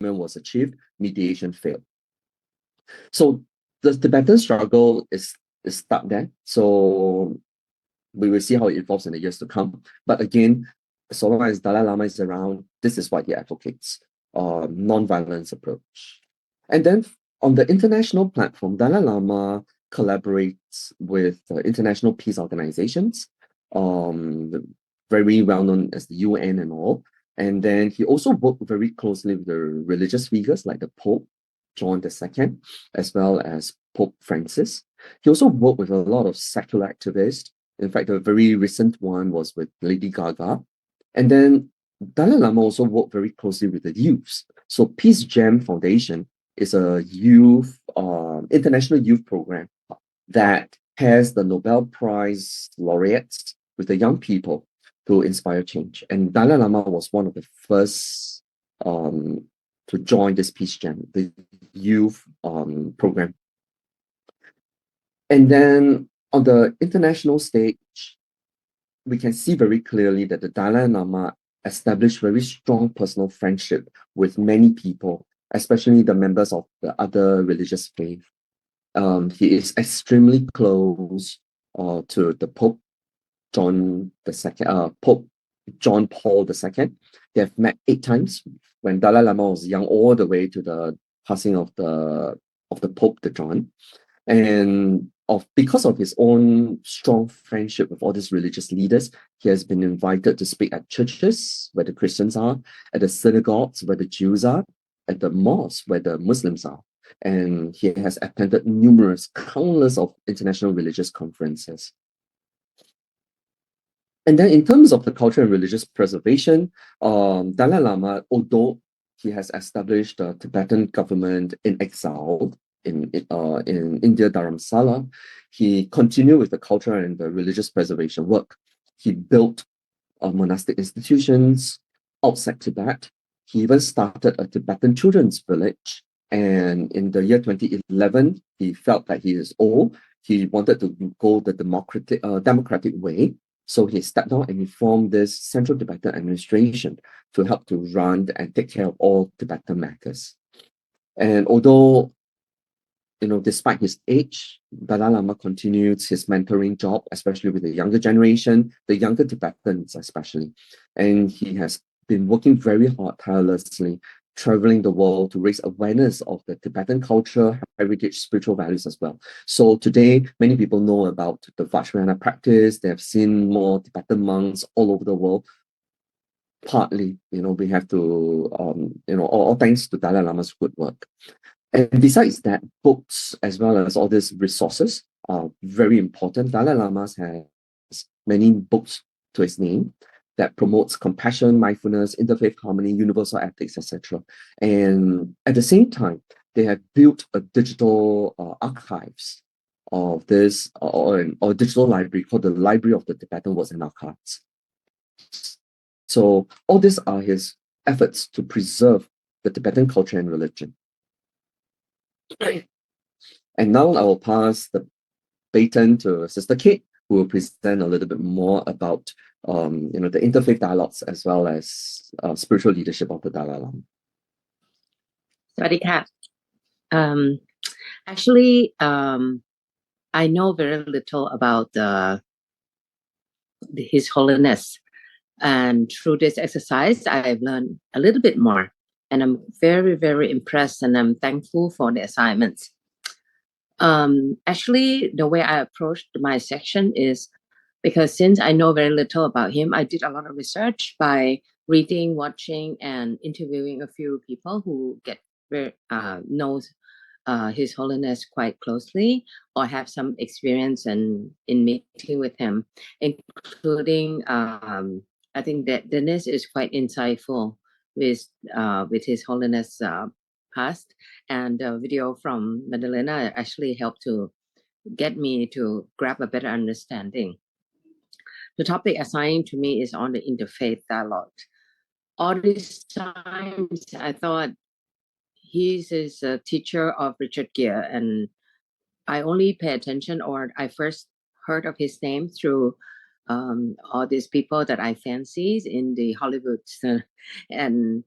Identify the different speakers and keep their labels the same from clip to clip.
Speaker 1: was achieved, mediation failed. So the Tibetan struggle is stuck there. So we will see how it evolves in the years to come. But again, so long as Dalai Lama is around, this is what he advocates, non-violence approach. And then on the international platform, Dalai Lama collaborates with international peace organizations, very well known as the UN and all. And then he also worked very closely with the religious figures like the Pope John II, as well as Pope Francis. He also worked with a lot of secular activists. In fact, a very recent one was with Lady Gaga. And then Dalai Lama also worked very closely with the youths. So Peace Jam Foundation is a youth, international youth program that has the Nobel Prize laureates with the young people to inspire change. And Dalai Lama was one of the first to join this Peace Jam, the youth program. And then on the international stage, we can see very clearly that the Dalai Lama established very strong personal friendship with many people, especially the members of the other religious faith. He is extremely close to the Pope John II, Pope John Paul II. They have met 8 times when Dalai Lama was young, all the way to the passing of the Pope, the John. And because of his own strong friendship with all these religious leaders, he has been invited to speak at churches where the Christians are, at the synagogues where the Jews are, at the mosques where the Muslims are. And he has attended countless of international religious conferences. And then in terms of the cultural and religious preservation, Dalai Lama, although he has established the Tibetan government in exile in India, Dharamsala, he continued with the cultural and the religious preservation work. He built monastic institutions outside Tibet. He even started a Tibetan children's village. And in the year 2011, he felt that he is old. He wanted to go the democratic way. So he stepped down and he formed this Central Tibetan administration to help to run and take care of all Tibetan matters. And although, despite his age, Dalai Lama continues his mentoring job, especially with the younger generation, the younger Tibetans especially. And he has been working very hard, tirelessly, traveling the world to raise awareness of the Tibetan culture, heritage, spiritual values as well. So today, many people know about the Vajrayana practice. They have seen more Tibetan monks all over the world. Partly, we have to, all thanks to Dalai Lama's good work. And besides that, books as well as all these resources are very important. Dalai Lama has many books to his name that promotes compassion, mindfulness, interfaith harmony, universal ethics, etc. And at the same time, they have built a digital archives of this, or a digital library called the Library of the Tibetan Words and Archives. So all these are his efforts to preserve the Tibetan culture and religion. And now I will pass the baton to Sister Kate, who will present a little bit more about the interfaith dialogues as well as spiritual leadership of the Dalai Lama.
Speaker 2: Sawadee ka. Actually, I know very little about His Holiness, and through this exercise, I've learned a little bit more, and I'm very, very impressed, and I'm thankful for the assignments. Actually, the way I approached my section is because since I know very little about him, I did a lot of research by reading, watching, and interviewing a few people who knows His Holiness quite closely, or have some experience in meeting with him, including I think that Dennis is quite insightful with His Holiness past, and the video from Madalena actually helped to get me to grab a better understanding. The topic assigned to me is on the interfaith dialogue. All these times I thought he is a teacher of Richard Gere, and I only pay attention, or I first heard of his name through all these people that I fancy in the Hollywood, and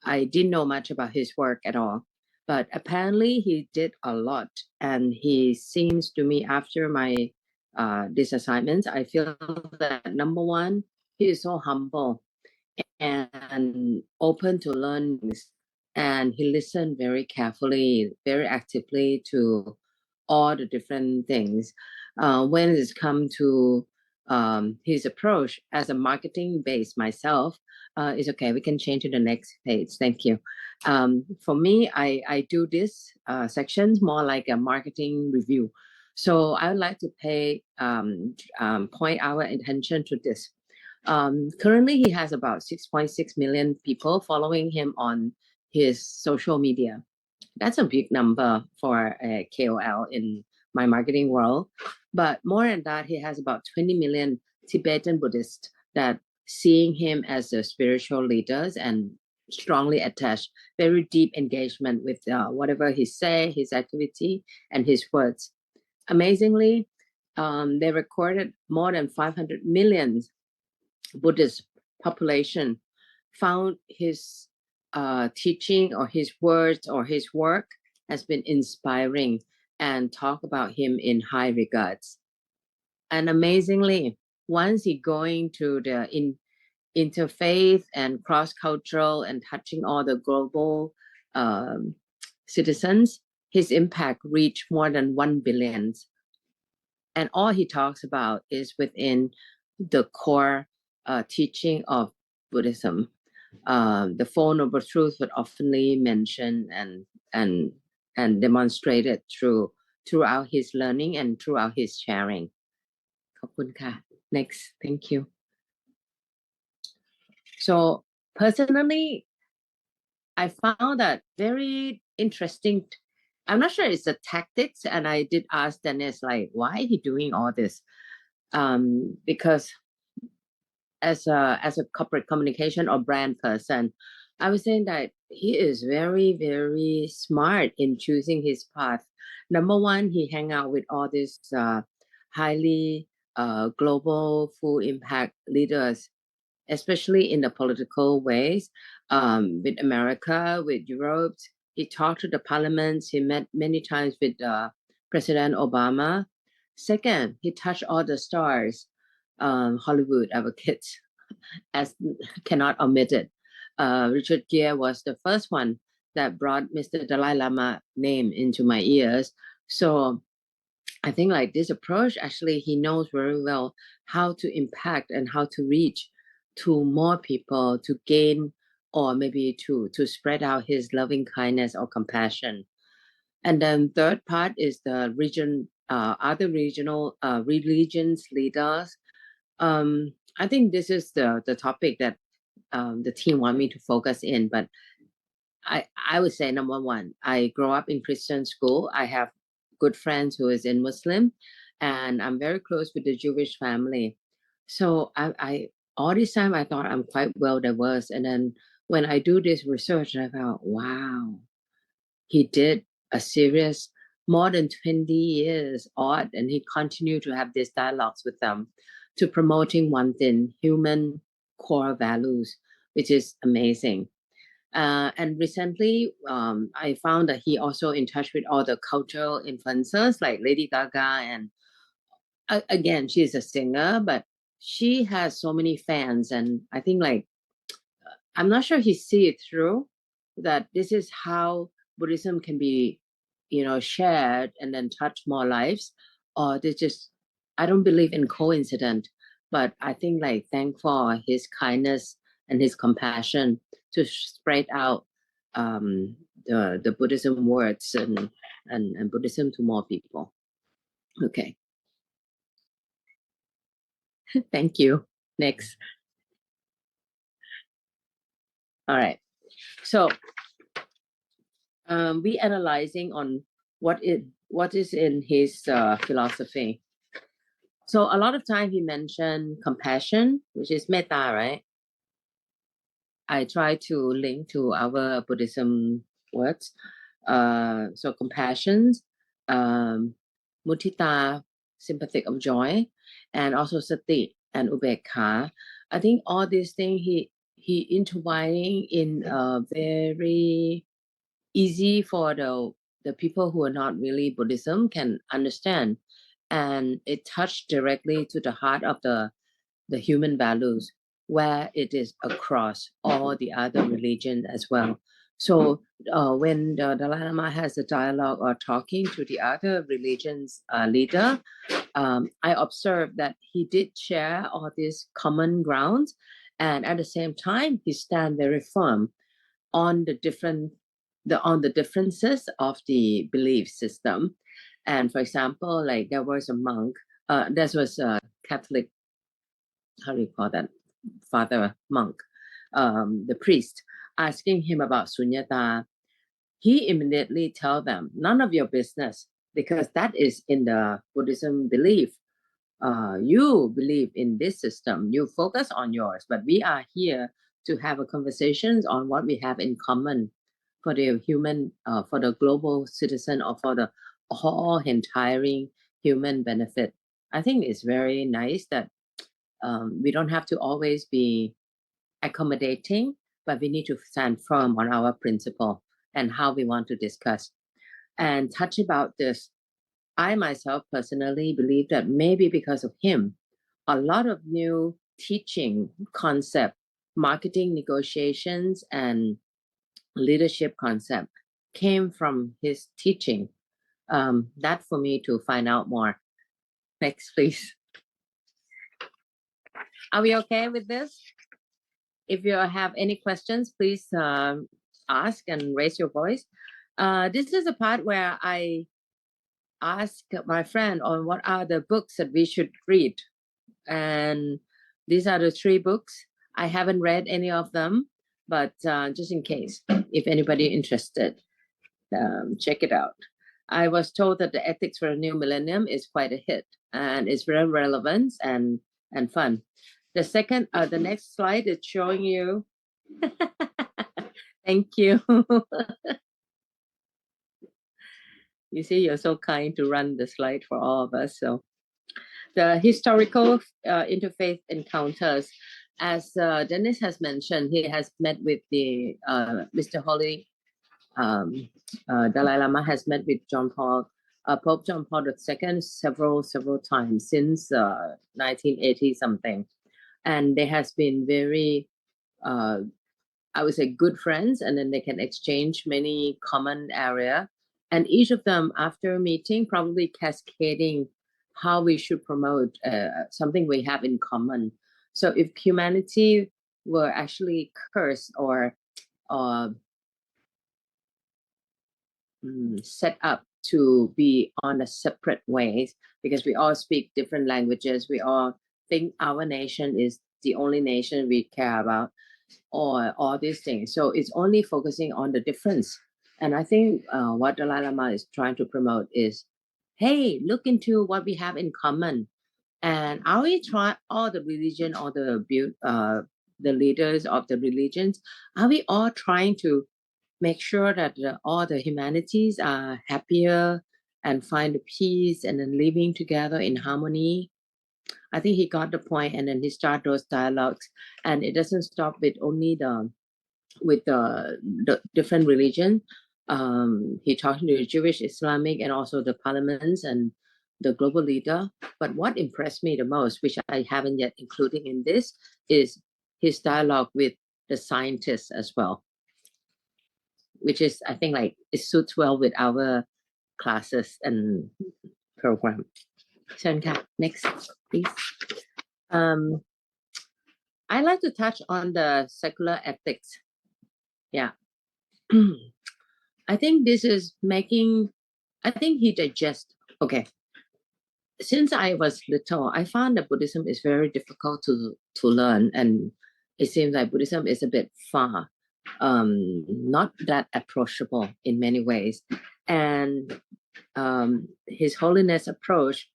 Speaker 2: I didn't know much about his work at all. But apparently he did a lot, and he seems to me after my these assignments, I feel that number one, he is so humble and open to learnings, and he listened very carefully, very actively to all the different things. When it's come to his approach as a marketing base myself, it's okay. We can change to the next page. Thank you. For me, I do this sections more like a marketing review. So I would like to point our attention to this. Currently, he has about 6.6 million people following him on his social media. That's a big number for a KOL in my marketing world. But more than that, he has about 20 million Tibetan Buddhists that seeing him as a spiritual leaders and strongly attached, very deep engagement with whatever he say, his activity, and his words. Amazingly, they recorded more than 500 million Buddhist population found his teaching or his words or his work has been inspiring and talk about him in high regards. And amazingly, once he going to the interfaith and cross-cultural and touching all the global citizens, his impact reached more than 1 billion. And all he talks about is within the core teaching of Buddhism. The Four Noble Truths would oftenly mention and demonstrated throughout his learning and throughout his sharing. ขอบคุณค่ะ Next, thank you. So personally, I found that very interesting. I'm not sure it's the tactics, and I did ask Dennis, like, why he doing all this? Because as a corporate communication or brand person, I was saying that he is very, very smart in choosing his path. Number one, he hang out with all these highly global full impact leaders, especially in the political ways, with America, with Europe. He talked to the parliaments. He met many times with President Obama. Second, he touched all the stars, Hollywood advocates, as cannot omit it. Richard Gere was the first one that brought Mr. Dalai Lama name into my ears. So I think like this approach, actually, he knows very well how to impact and how to reach to more people, to gain or maybe to spread out his loving kindness or compassion. And then third part is the other regional religions leaders. I think this is the topic that the team want me to focus in, but I would say number one, I grew up in Christian school. I have good friends who is in Muslim, and I'm very close with the Jewish family. So I all this time I thought I'm quite well diverse, and then when I do this research, I thought, wow, he did a serious more than 20 years odd, and he continued to have these dialogues with them to promoting one thing, human core values, which is amazing. And recently, I found that he also in touch with all the cultural influencers like Lady Gaga, and again, she's a singer, but she has so many fans, and I think like I'm not sure he see it through that this is how Buddhism can be, shared and then touch more lives, or they just I don't believe in coincidence, but I think like thank for his kindness and his compassion to spread out the Buddhism words and Buddhism to more people. Okay. Thank you. Next. All right. So we analyzing on what is in his philosophy. So a lot of time he mentioned compassion, which is metta, right? I try to link to our Buddhism words. So compassion, mudita, sympathetic of joy, and also sati and ubekha. I think all these things he intertwining in a very easy for the people who are not really Buddhism can understand, and it touched directly to the heart of the human values, where it is across all the other religions as well. So when the Dalai Lama has a dialogue or talking to the other religions leader, I observed that he did share all these common grounds, and at the same time, he stand very firm on the differences of the belief system. And for example, like there was a monk, there was a Catholic, how do you call that, father monk, the priest, asking him about sunyata. He immediately tell them, none of your business, because that is in the Buddhism belief. You believe in this system, you focus on yours, but we are here to have a conversations on what we have in common for the human, for the global citizen, or for the whole entire human benefit. I think it's very nice that we don't have to always be accommodating, but we need to stand firm on our principle and how we want to discuss. And touch about this, I myself personally believe that maybe because of him, a lot of new teaching concept, marketing negotiations, and leadership concept came from his teaching. That for me to find out more. Next, please. Are we okay with this? If you have any questions, please ask and raise your voice. This is a part where I ask my friend on what are the books that we should read. And these are the 3 books. I haven't read any of them, but just in case, if anybody interested, check it out. I was told that the Ethics for a New Millennium is quite a hit, and it's very relevant and fun. The next slide is showing you. Thank you. You see, you're so kind to run the slide for all of us. So the historical interfaith encounters, as Dennis has mentioned, he has met with the Mr. Holy, Dalai Lama has met with Pope John Paul II several times since 1980 something. And they has been very, I would say, good friends, and then they can exchange many common area. And each of them, after meeting, probably cascading how we should promote something we have in common. So if humanity were actually cursed or set up to be on a separate ways, because we all speak different languages, we all think our nation is the only nation we care about, or all these things. So it's only focusing on the difference. And I think what Dalai Lama is trying to promote is, hey, look into what we have in common. And are we trying, all the religion, or the leaders of the religions, are we all trying to make sure that all the humanities are happier and find peace and then living together in harmony? I think he got the point, and then he started those dialogues, and it doesn't stop with only the different religion. He talked to the Jewish, Islamic, and also the parliaments and the global leader. But what impressed me the most, which I haven't yet included in this, is his dialogue with the scientists as well, which is, I think, like, it suits well with our classes and program. Next, please. I like to touch on the secular ethics. Yeah. I think this is making, I think he digests. Okay. Since I was little, I found that Buddhism is very difficult to learn, and it seems like Buddhism is a bit far, not that approachable in many ways. And His Holiness approach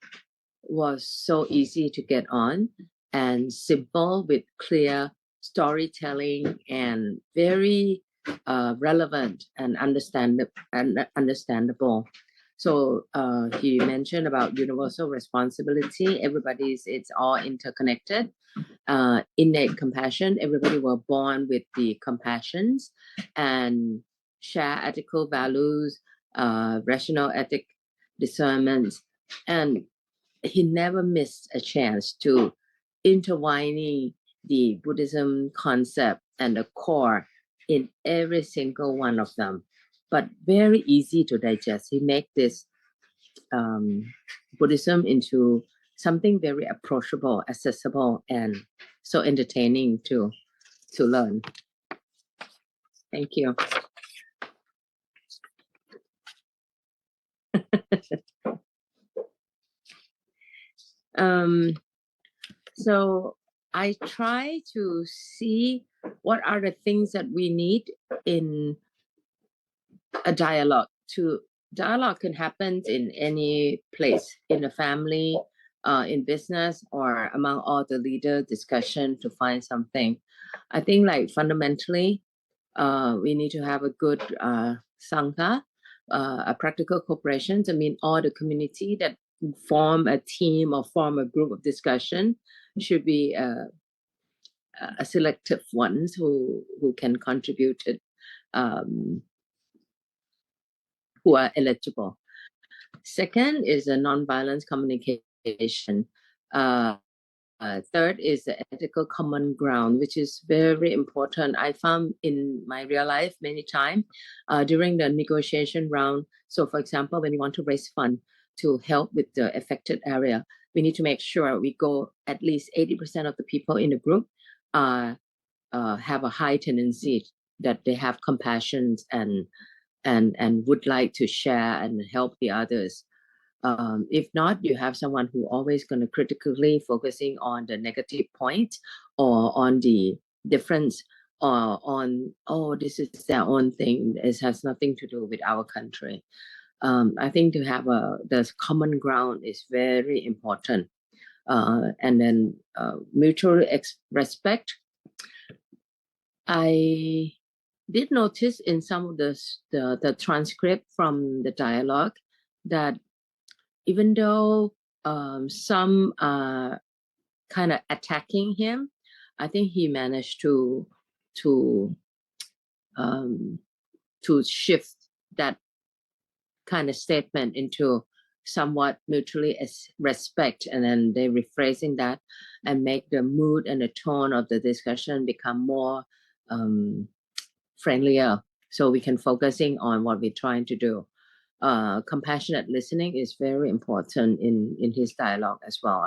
Speaker 2: was so easy to get on and simple, with clear storytelling and very relevant and understandable. So he mentioned about universal responsibility. It's all interconnected. Innate compassion. Everybody were born with the compassions and share ethical values, rational ethic discernment, and he never missed a chance to intertwining the Buddhism concept and the core in every single one of them, but very easy to digest. He make this Buddhism into something very approachable, accessible, and so entertaining to learn. Thank you. So I try to see what are the things that we need in a dialogue. Dialogue can happen in any place, in a family, in business, or among all the leader discussion to find something. I think like fundamentally, we need to have a good sangha, a practical cooperation. I mean, all the community that form a team or form a group of discussion should be a selective ones who can contribute it, who are eligible. Second is a non-violence communication. Third is the ethical common ground, which is very important. I found in my real life many times during the negotiation round. So, for example, when you want to raise funds to help with the affected area, we need to make sure we go at least 80% of the people in the group have a high tendency that they have compassion and would like to share and help the others. If not, you have someone who always going to critically focusing on the negative point or on the difference or on, oh, this is their own thing. It has nothing to do with our country. I think to have the common ground is very important. And then mutual respect. I did notice in some of the transcript from the dialogue that even though some are kind of attacking him, I think he managed to shift that kind of statement into somewhat mutually respect, and then they rephrasing that and make the mood and the tone of the discussion become more friendlier, so we can focusing on what we're trying to do. Compassionate listening is very important in his dialogue as well.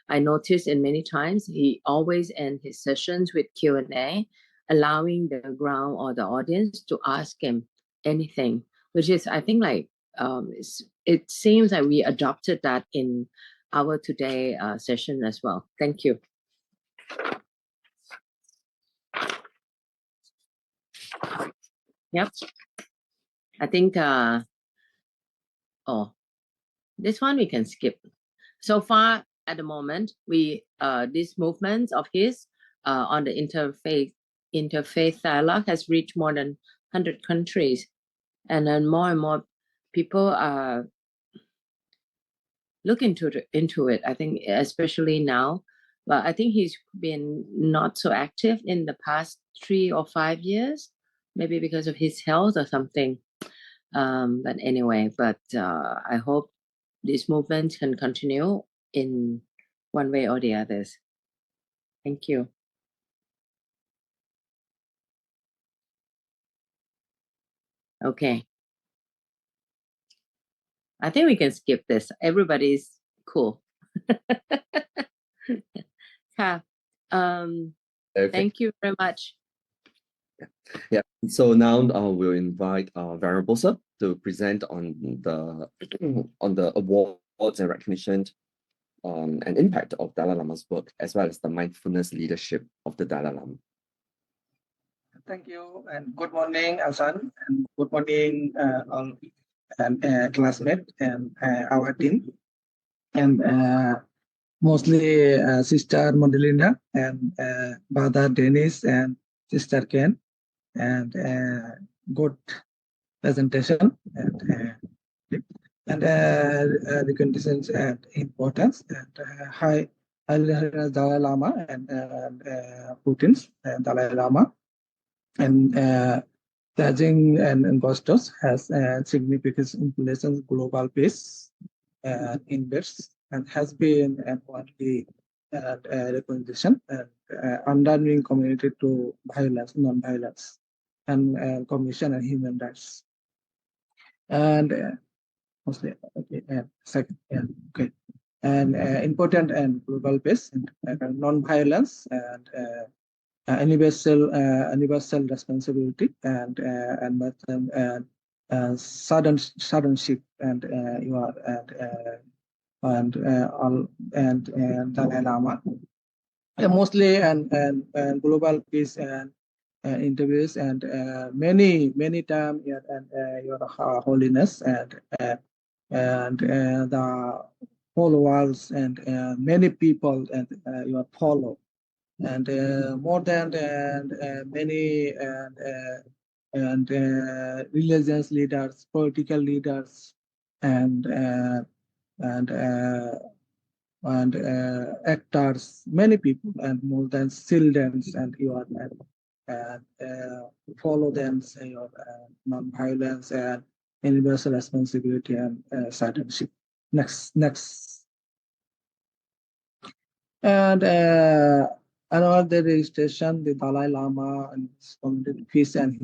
Speaker 2: I noticed in many times he always end his sessions with Q&A, allowing the ground or the audience to ask him anything, which is, I think, like it seems that we adopted that in our today session as well. Thank you. Yep. I think this one we can skip. So far at the moment, we this movement of his on the interfaith dialogue has reached more than 100 countries, and then more and more people are looking into it. I think especially now, but I think he's been not so active in the past 3 or 5 years, maybe because of his health or something. But anyway, I hope this movement can continue in one way or the others. Thank you. Okay. I think we can skip this. Everybody's cool. Yeah.
Speaker 1: Okay.
Speaker 2: Thank you very much.
Speaker 1: Yeah. So now we'll invite Venerable Sir to present on the awards and recognition and impact of Dalai Lama's work, as well as the mindfulness leadership of the Dalai Lama.
Speaker 3: Thank you, and good morning, Alsan, and good morning, all classmates and our team, and mostly Sister Mondelina and Brother Dennis and Sister Ken, and good presentation. And and recognitions and importance and high Dalai Lama and Putin's Dalai Lama and Beijing and investors has significant influence on global peace index and has been an only recognition and undermining community to violence, non-violence, and commission and human rights. And mostly okay, and second, and okay, and important and global peace and non-violence and universal responsibility and sudden shift and you are and Dalai Lama mostly and global peace and interviews and many times and your holiness and the followers and many people and your follow and more than many religious leaders, political leaders, and and uh, actors, many people, and more than children, and you are follow them, your non-violence and universal responsibility and citizenship. Next. And another registration, the Dalai Lama and his committed peace and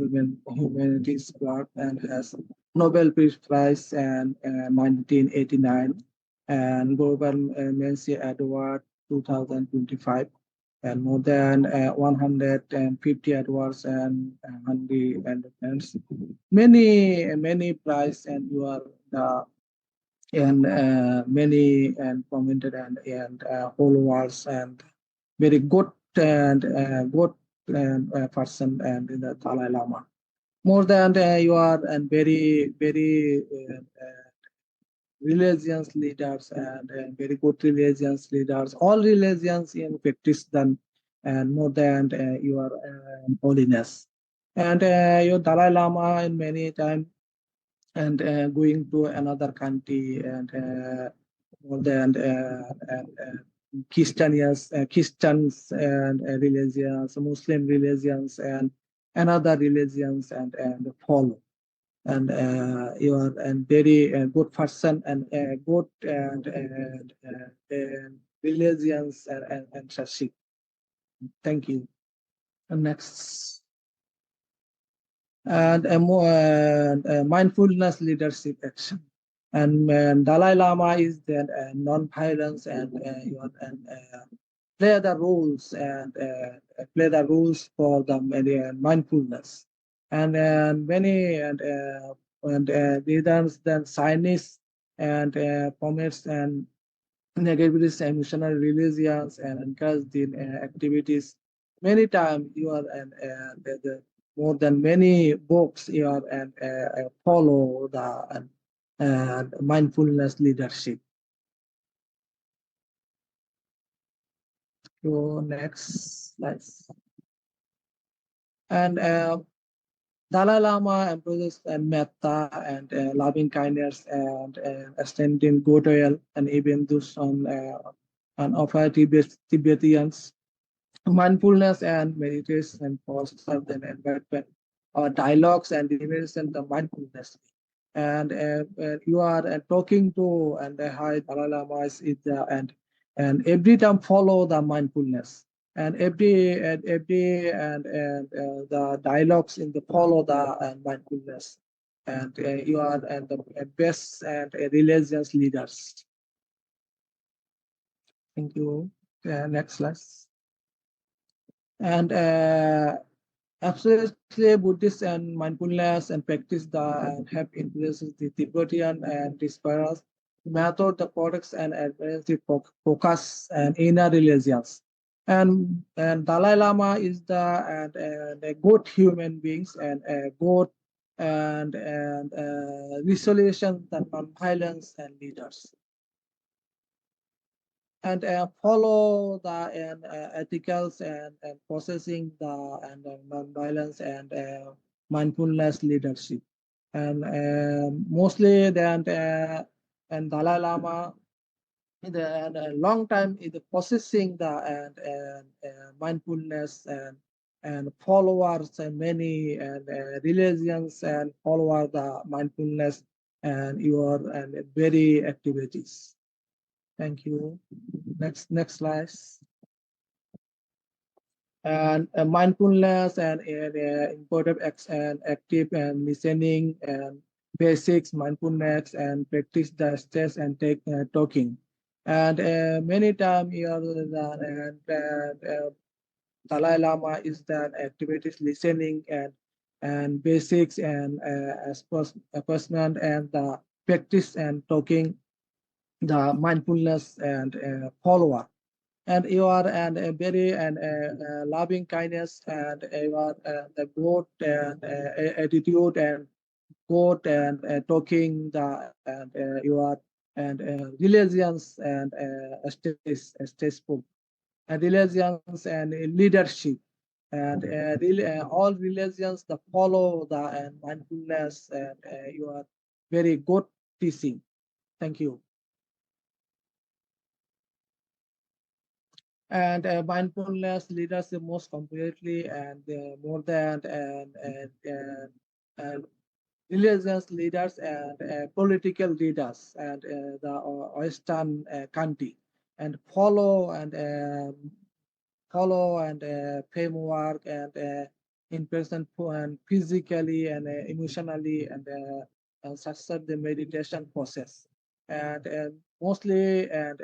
Speaker 3: humanities work and has Nobel Peace Prize and 1989 and Global Mercy Award 2025 and more than 150 awards and many prize and you are the and many and commented and followers and very good and good person and the Dalai Lama. More than you are and very religious leaders and very good religious leaders. All religions in practice done and more than your holiness. And your Dalai Lama in many times and going to another country and more than Christians and religions, Muslim religions and another religions and follow. And you are a very good person and good and religions and such. Thank you. And next. And mindfulness leadership action. And Dalai Lama is then non-violence and play the rules and play the rules for the mindfulness. And many and leaders then scientists and promotes and negativities and missionary religions and encourage the activities. Many times you are and more than many books you are and follow the mindfulness leadership. So next slide. And Dalai Lama emphasizes metta and loving kindness and extending goodwill and even those on offer Tibetans mindfulness and meditation and foster the environment dialogues and dimension the mindfulness. And you are talking to and the high Dalai Lama is and every time follow the mindfulness and every and the dialogues in the follow the mindfulness and you are and the best and religious leaders. Thank you. Next slide. And absolutely Buddhist and mindfulness and practice the have influences the Tibetan and disparate method, the products and advanced focus and inner religions. And Dalai Lama is the good human beings and good and resolution and non-violence and leaders. And follow the ethicals and processing the non-violence and mindfulness leadership. And mostly then and Dalai Lama and a long time is possessing the mindfulness and followers and many and religions and follow the mindfulness and your and very activities. Thank you. Next slide. And mindfulness and important and active and listening and basics mindfulness and practice the stress and take talking. And many times here Dalai Lama is that activities listening and basics and assessment and the practice and talking the mindfulness and follower. And you are and a very and loving kindness and you are the good and attitude and good and talking the and you are and religions and stable and religions and leadership and all religions that follow the mindfulness and you are very good teaching. Thank you. And mindfulness leaders the most completely and more than religious leaders and political leaders and the Western country and follow and framework and in person and physically and emotionally and success the meditation process and mostly and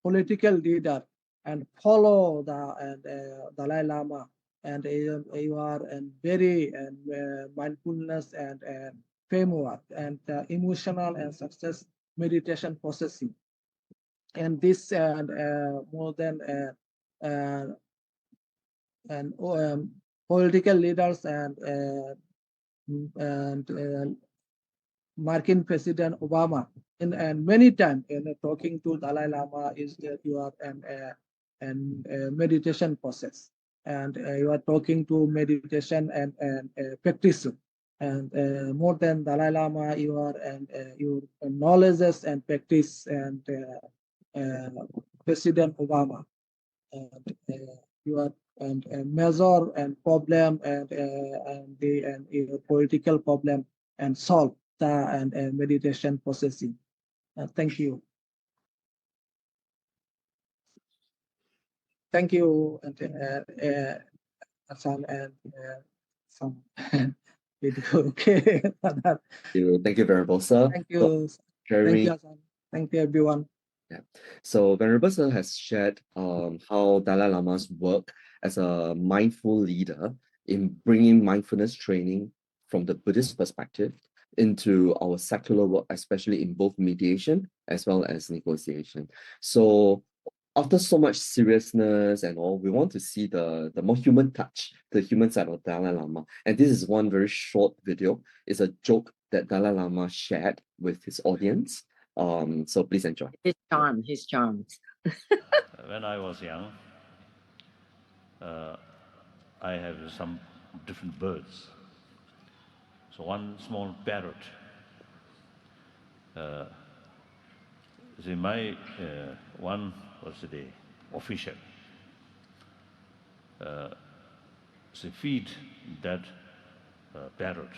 Speaker 3: political leader and follow the Dalai Lama and you are and very and mindfulness and framework and emotional and success meditation processing and this and more than and political leaders and American President Obama and many times in talking to Dalai Lama is that you are and meditation process and you are talking to meditation and practice and more than Dalai Lama you are and your knowledges and practice and President Obama and you are and measure and problem and the political problem and solve the and meditation processing. Thank you. Thank you, and Hassan and some video. Okay.
Speaker 1: Thank you, Venerable Sir.
Speaker 3: Thank you.
Speaker 1: Sharing.
Speaker 3: Thank you, Hassan. Thank you, everyone.
Speaker 1: Yeah. So Venerable Sir has shared how Dalai Lama's work as a mindful leader in bringing mindfulness training from the Buddhist perspective into our secular work, especially in both mediation as well as negotiation. So after so much seriousness and all, we want to see the more human touch, the human side of Dalai Lama. And this is one very short video. It's a joke that Dalai Lama shared with his audience. So please enjoy.
Speaker 2: His charm.
Speaker 4: When I was young, I have some different birds. So one small parrot. My one was the official. She feed that parrot.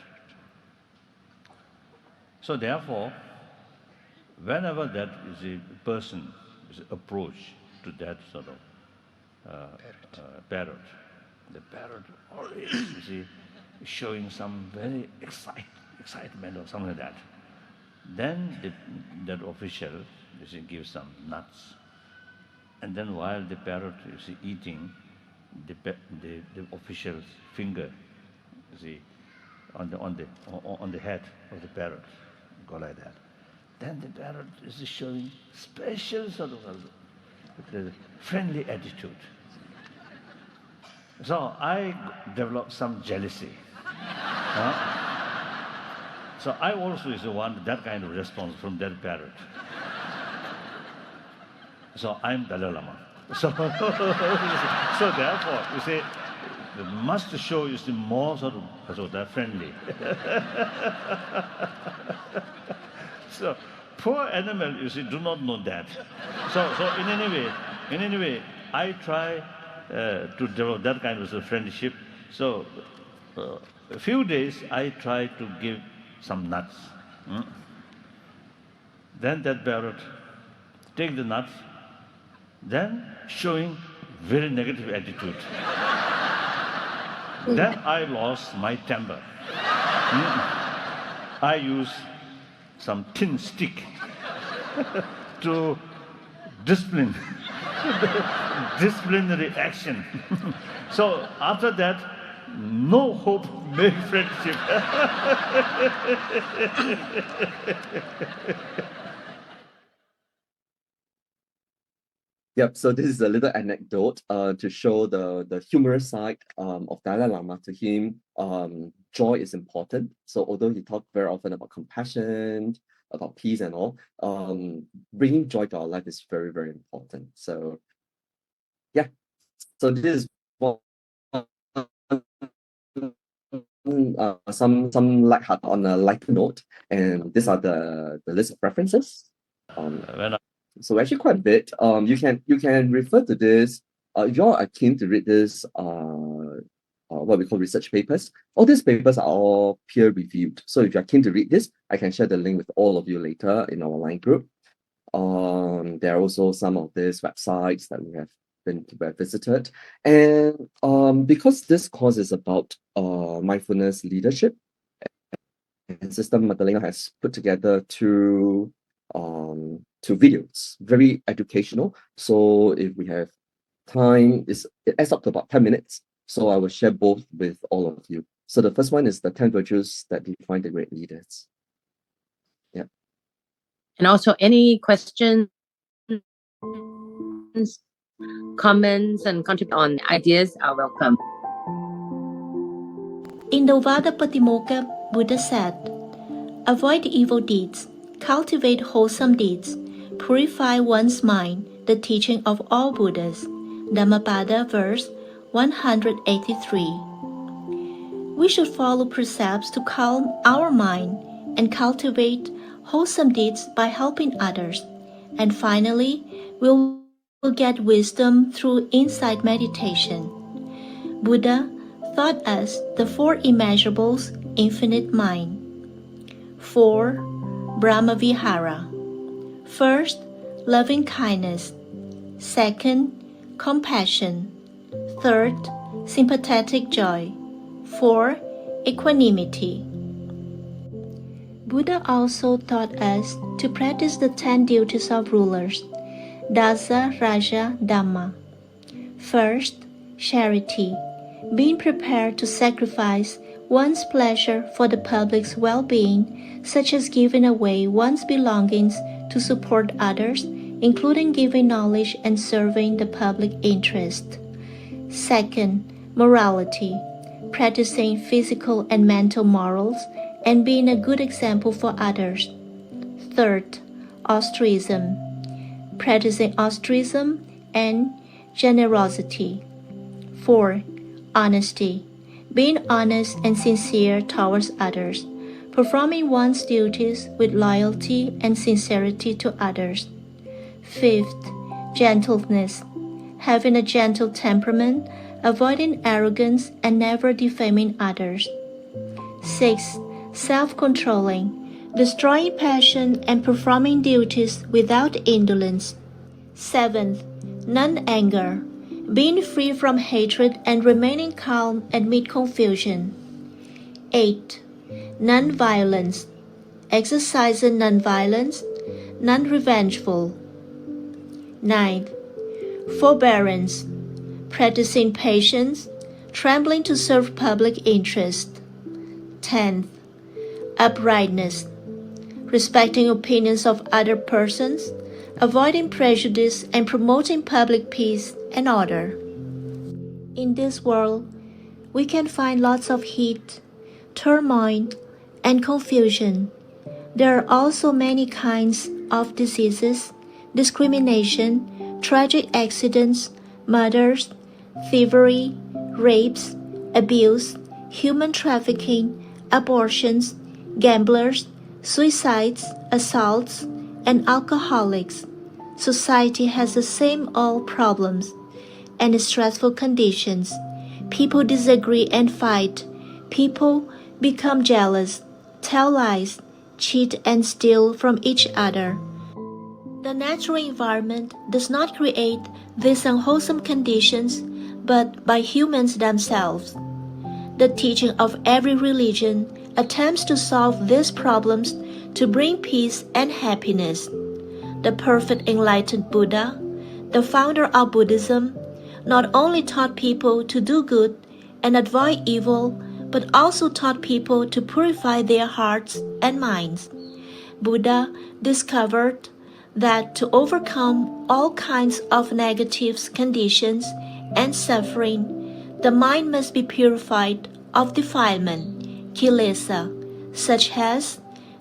Speaker 4: So therefore, whenever that is a person is approached to that sort of parrot, the parrot always showing some very excitement or something like that. Then that official gives some nuts, and then while the parrot is eating, the official's finger on the head of the parrot go like that. Then the parrot is showing special sort of friendly attitude. So I developed some jealousy. So I also want that kind of response from that parrot. So I'm Dalai Lama. So therefore, you see, the must show is the more sort of friendly. So poor animal, you see, do not know that. So in any way, I try to develop that kind of a friendship. So a few days, I try to give some nuts. Then that parrot take the nuts, then showing very negative attitude. Then I lost my temper. I use some tin stick to disciplinary action. So after that, no hope make friendship.
Speaker 1: Yep, so this is a little anecdote to show the humorous side of Dalai Lama. To him, joy is important. So although he talked very often about compassion, about peace and all, bringing joy to our life is very, very important. So yeah, so this is one, some lighthearted on a lighter note, and these are the list of references. So actually quite a bit. You can refer to this if you are keen to read this what we call research papers. All these papers are all peer reviewed. So if you're keen to read this, I can share the link with all of you later in our line group. There are also some of these websites that we have visited, and because this course is about mindfulness leadership, and Sister Madalena has put together two videos, very educational. So if we have time, it adds up to about 10 minutes. So I will share both with all of you. So the first one is the 10 virtues that define the great leaders. Yeah.
Speaker 2: And also any questions, comments, and contribute on ideas are welcome.
Speaker 5: In the Vada Patimokkha, Buddha said, avoid evil deeds, cultivate wholesome deeds, purify one's mind, the teaching of all Buddhas. Dhammapada, verse 183. We should follow precepts to calm our mind and cultivate wholesome deeds by helping others. And finally, we'll get wisdom through insight meditation. Buddha taught us the four immeasurables, infinite mind. 4. Brahma Vihara. First, loving kindness. Second, compassion. Third, sympathetic joy. 4. Equanimity. Buddha also taught us to practice the 10 duties of rulers. Dasa Raja Dhamma. First, charity. Being prepared to sacrifice one's pleasure for the public's well-being, such as giving away one's belongings to support others, including giving knowledge and serving the public interest. Second, morality. Practicing physical and mental morals and being a good example for others. Third, altruism. Practicing altruism and generosity. 4. Honesty. Being honest and sincere towards others. Performing one's duties with loyalty and sincerity to others. 5th, gentleness. Having a gentle temperament, avoiding arrogance and never defaming others. 6th, self-controlling. Destroying passion and performing duties without indolence. 7th, non-anger. Being free from hatred and remaining calm amid confusion. 8. Non-violence. Exercising non-violence, non-revengeful. 9. Forbearance. Practicing patience, trembling to serve public interest. 10th. Uprightness. Respecting opinions of other persons, avoiding prejudice and promoting public peace and order. In this world, we can find lots of heat, turmoil, and confusion. There are also many kinds of diseases, discrimination, tragic accidents, murders, thievery, rapes, abuse, human trafficking, abortions, gamblers, suicides, assaults, and alcoholics. Society has the same old problems and stressful conditions. People disagree and fight. People become jealous, tell lies, cheat and steal from each other. The natural environment does not create these unwholesome conditions, but by humans themselves. The teaching of every religion attempts to solve these problems to bring peace and happiness. The perfect enlightened Buddha, the founder of Buddhism, not only taught people to do good and avoid evil, but also taught people to purify their hearts and minds. Buddha discovered that to overcome all kinds of negative conditions and suffering, the mind must be purified of defilement, kilesa, such as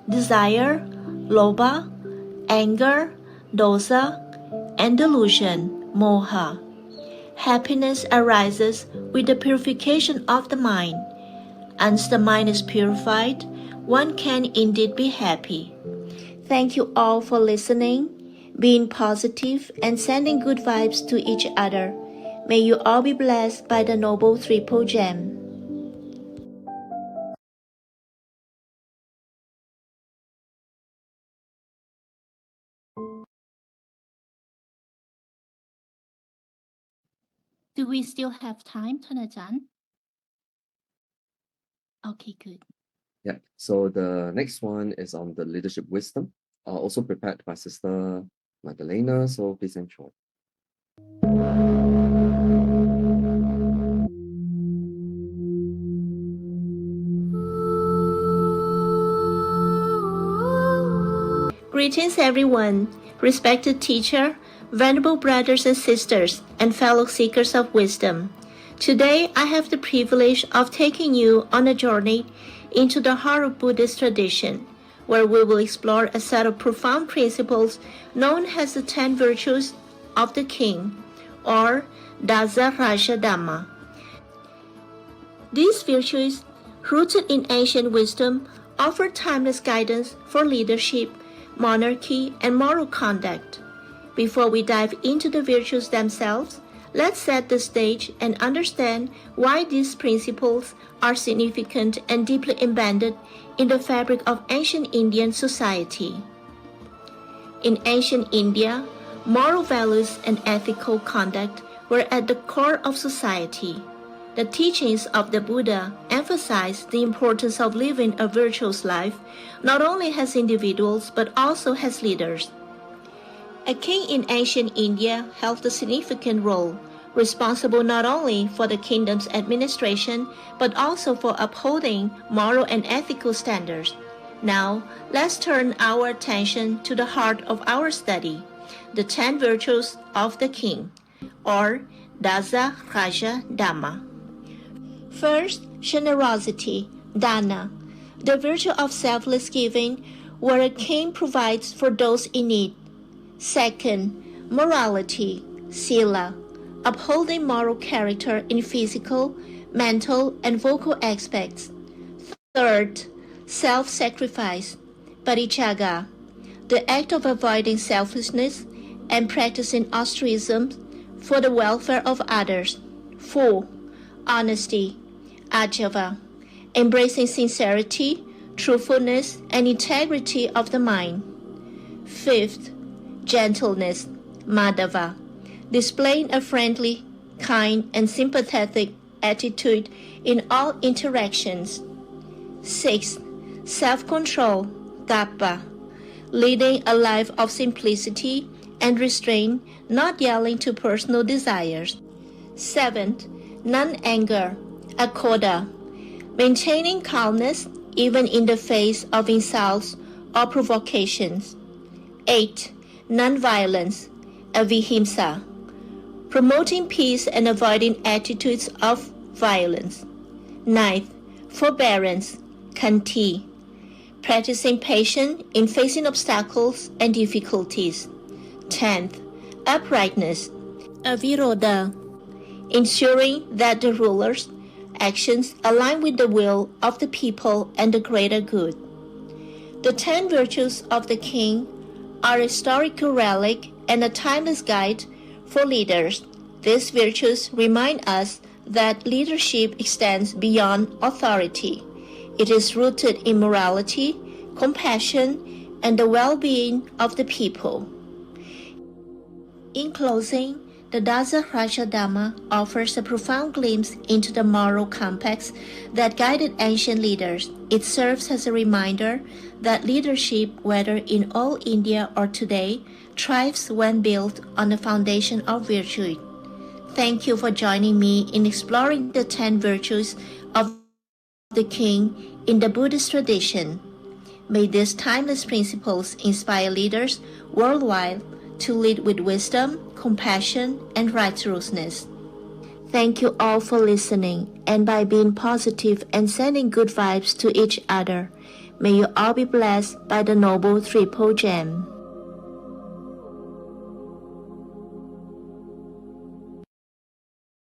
Speaker 5: desire, lobha, anger, dosa, and delusion, moha. Happiness arises with the purification of the mind. Once the mind is purified, one can indeed be happy. Thank you all for listening, being positive, and sending good vibes to each other. May you all be blessed by the Noble Triple Gem. Do we still have time, Thanajan? Okay, good.
Speaker 1: Yeah, so the next one is on the leadership wisdom, also prepared by Sister Magdalena, so please enjoy.
Speaker 5: Greetings everyone, respected teacher, venerable brothers and sisters, and fellow seekers of wisdom. Today I have the privilege of taking you on a journey into the heart of Buddhist tradition, where we will explore a set of profound principles known as the 10 virtues of the king, or DHAMMA. These virtues, rooted in ancient wisdom, offer timeless guidance for leadership, monarchy, and moral conduct. Before we dive into the virtues themselves, let's set the stage and understand why these principles are significant and deeply embedded in the fabric of ancient Indian society. In ancient India, moral values and ethical conduct were at the core of society. The teachings of the Buddha emphasize the importance of living a virtuous life, not only as individuals but also as leaders. A king in ancient India held a significant role, responsible not only for the kingdom's administration but also for upholding moral and ethical standards. Now, let's turn our attention to the heart of our study, the 10 virtues of the king, or DHAMMA. First, generosity, dana, the virtue of selfless giving, where a king provides for those in need. Second, morality, sila, upholding moral character in physical, mental, and vocal aspects. Third, self-sacrifice, parijjhāga, the act of avoiding selfishness and practicing altruism for the welfare of others. 4. Honesty, ājjava, embracing sincerity, truthfulness, and integrity of the mind. 5th, gentleness, madhava, displaying a friendly, kind, and sympathetic attitude in all interactions. 6th, self-control, tappa, leading a life of simplicity and restraint, not yielding to personal desires. 7th, non-anger, akhoda, maintaining calmness even in the face of insults or provocations. 8. Non-violence, avihimsa, promoting peace and avoiding attitudes of violence. 9th, forbearance, khanti, practicing patience in facing obstacles and difficulties. 10th, uprightness, aviroda, ensuring that the ruler's actions align with the will of the people and the greater good. The 10 virtues of the king are a historical relic and a timeless guide for leaders. These virtues remind us that leadership extends beyond authority. It is rooted in morality, compassion, and the well-being of the people. In closing, the DHAMMA offers a profound glimpse into the moral compass that guided ancient leaders. It serves as a reminder that leadership, whether in all India or today, thrives when built on the foundation of virtue. Thank you for joining me in exploring the 10 virtues of the king in the Buddhist tradition. May these timeless principles inspire leaders worldwide to lead with wisdom, compassion, and righteousness. Thank you all for listening, and by being positive and sending good vibes to each other, may you all be blessed by the Noble Triple Gem.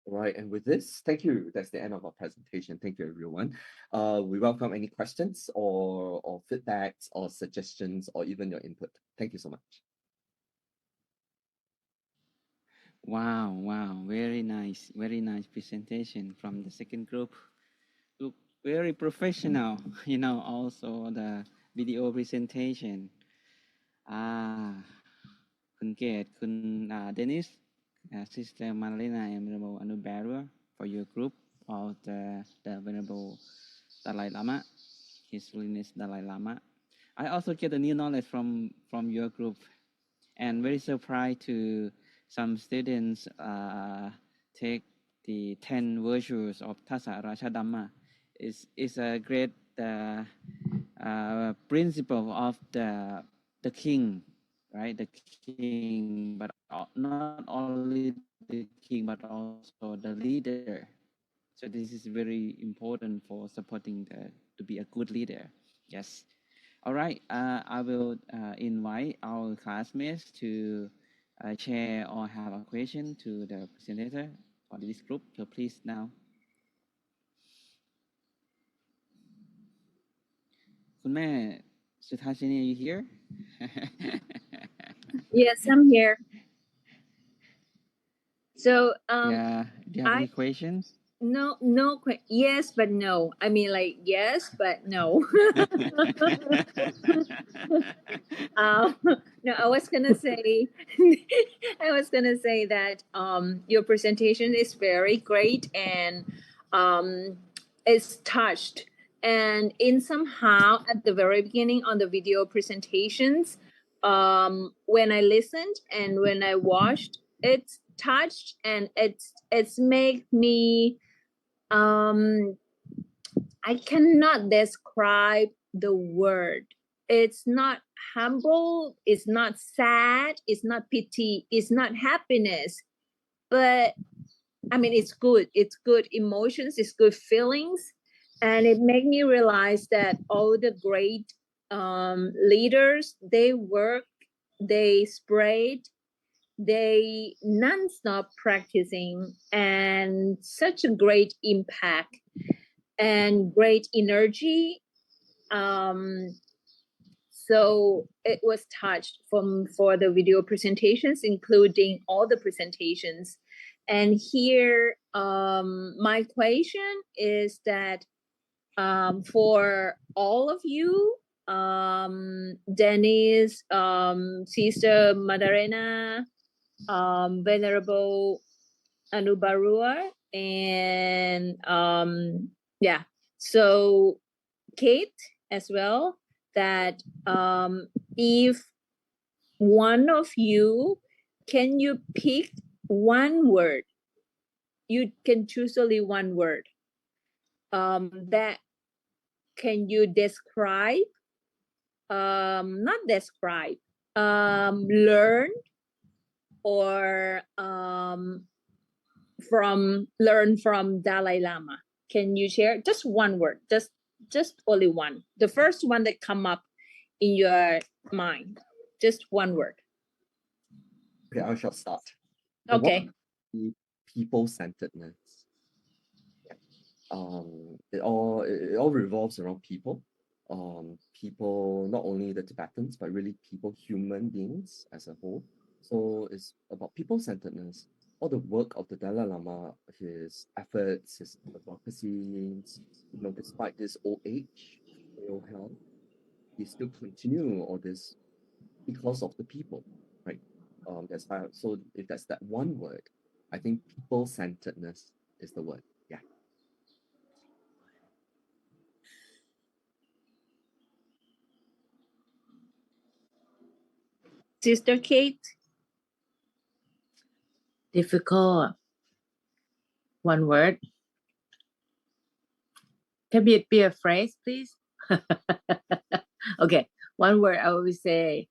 Speaker 1: All right, and with this, thank you. That's the end of our presentation. Thank you, everyone. We welcome any questions or feedbacks or suggestions or even your input. Thank you so much.
Speaker 6: Wow, very nice presentation from the second group. Look very professional, also the video presentation. คุณเกตคุณDennis, Sister Marlena and Venerable Anubarua for your group of the Venerable Dalai Lama, His Holiness Dalai Lama. I also get a new knowledge from your group, and very surprised to some students take the 10 virtues of DHAMMA. It's a great principle of the king, right? The king, but not only the king, but also the leader. So this is very important for supporting to be a good leader. Yes. All right. I will invite our classmates to share or have a question to the presenter for this group. So please now. คุณแม่ Suthashini, are you here?
Speaker 7: Yes, I'm here. So
Speaker 6: Yeah. Do you have any questions?
Speaker 7: Yes, but no. I mean, like, yes, but no. No, I was gonna say that your presentation is very great and it's touched. And in somehow at the very beginning on the video presentations, when I listened and when I watched, it's touched and it's made me I cannot describe the word. It's not humble, it's not sad, it's not pity, it's not happiness, but I mean it's good emotions, it's good feelings, and it made me realize that all the great leaders, they work, they spread, they non-stop practicing, and such a great impact and great energy. So it was touched for the video presentations, including all the presentations. And here, my question is that for all of you, Dennis, Sister Madarena, Venerable Anubarua, and so Kate as well, that if one of you, can you pick one word? You can choose only one word. That can you describe? Not describe. Learn or learn from Dalai Lama. Can you share just one word? Just only one. The first one that come up in your mind. Just one word.
Speaker 1: Okay, I shall start.
Speaker 7: Okay.
Speaker 1: People-centeredness. It all revolves around people. people, not only the Tibetans, but really people, human beings as a whole. So it's about people-centeredness. All the work of the Dalai Lama, his efforts, his advocacies, despite this old age, ill health, he still continue all this because of the people, right? That's why. So if that's that one word, I think people-centeredness is the word. Yeah.
Speaker 7: Sister Kate?
Speaker 2: Difficult. One word. Can it be a phrase, please? Okay. One word I always say